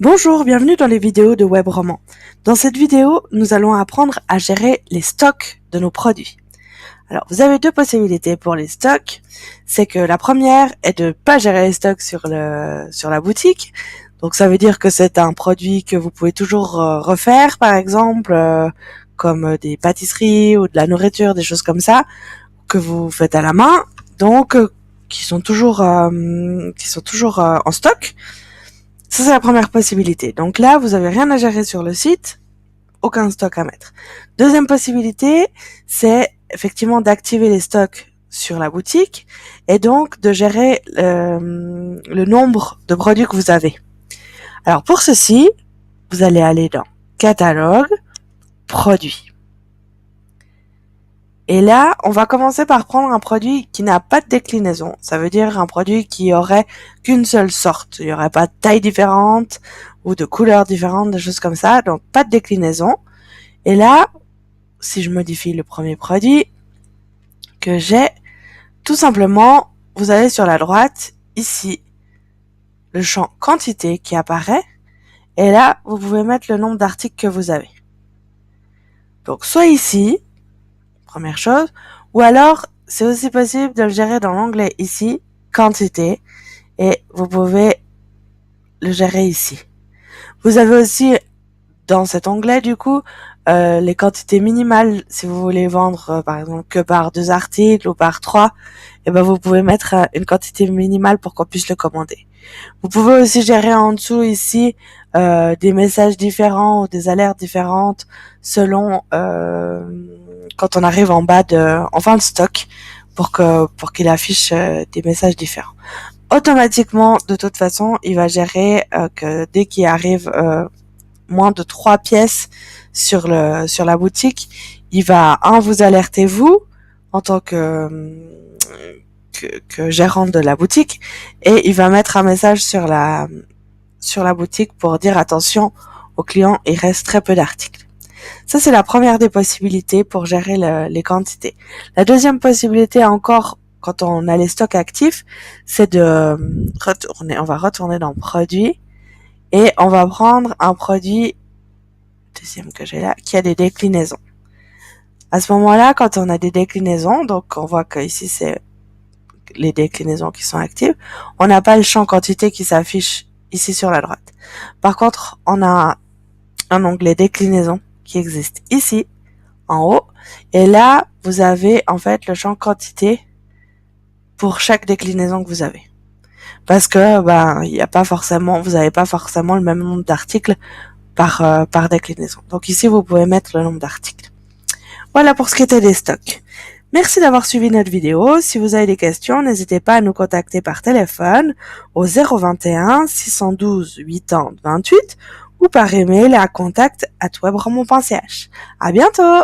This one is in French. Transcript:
Bonjour, bienvenue dans les vidéos de WebRoman. Dans cette vidéo, nous allons apprendre à gérer les stocks de nos produits. Alors, vous avez deux possibilités pour les stocks. C'est que la première est de pas gérer les stocks sur la boutique. Donc, ça veut dire que c'est un produit que vous pouvez toujours refaire, par exemple, comme des pâtisseries ou de la nourriture, des choses comme ça, que vous faites à la main, donc qui sont toujours en stock. Ça, c'est la première possibilité. Donc là, vous avez rien à gérer sur le site, aucun stock à mettre. Deuxième possibilité, c'est effectivement d'activer les stocks sur la boutique et donc de gérer le nombre de produits que vous avez. Alors pour ceci, vous allez aller dans Catalogue, Produits. Et là, on va commencer par prendre un produit qui n'a pas de déclinaison. Ça veut dire un produit qui aurait qu'une seule sorte. Il n'y aurait pas de taille différente ou de couleurs différentes, des choses comme ça. Donc, pas de déclinaison. Et là, si je modifie le premier produit que j'ai, tout simplement, vous allez sur la droite, ici, le champ quantité qui apparaît. Et là, vous pouvez mettre le nombre d'articles que vous avez. Donc, soit ici, première chose, ou alors, c'est aussi possible de le gérer dans l'onglet ici, quantité, et vous pouvez le gérer ici. Vous avez aussi, dans cet onglet, du coup, les quantités minimales, si vous voulez vendre, par exemple, que par 2 articles ou par 3, et ben, vous pouvez mettre une quantité minimale pour qu'on puisse le commander. Vous pouvez aussi gérer en dessous, ici, des messages différents ou des alertes différentes selon, quand on arrive en fin de stock pour qu'il affiche des messages différents. Automatiquement, de toute façon, il va gérer que dès qu'il arrive moins de 3 pièces sur la boutique, il va vous alerter vous en tant que gérante de la boutique et il va mettre un message sur la boutique pour dire attention aux clients, il reste très peu d'articles. Ça, c'est la première des possibilités pour gérer les quantités. La deuxième possibilité encore, quand on a les stocks actifs, c'est de retourner, on va retourner dans produits et on va prendre un produit, deuxième que j'ai là, qui a des déclinaisons. À ce moment-là, quand on a des déclinaisons, donc on voit que ici c'est les déclinaisons qui sont actives, on n'a pas le champ quantité qui s'affiche ici sur la droite. Par contre, on a un onglet déclinaison qui existe ici, en haut, et là, vous avez en fait le champ quantité pour chaque déclinaison que vous avez. Parce que, il y a pas forcément, vous n'avez pas forcément le même nombre d'articles par déclinaison. Donc ici, vous pouvez mettre le nombre d'articles. Voilà pour ce qui était des stocks. Merci d'avoir suivi notre vidéo. Si vous avez des questions, n'hésitez pas à nous contacter par téléphone au 021 612 80 28 ou par email à contact@webromon.ch. À bientôt!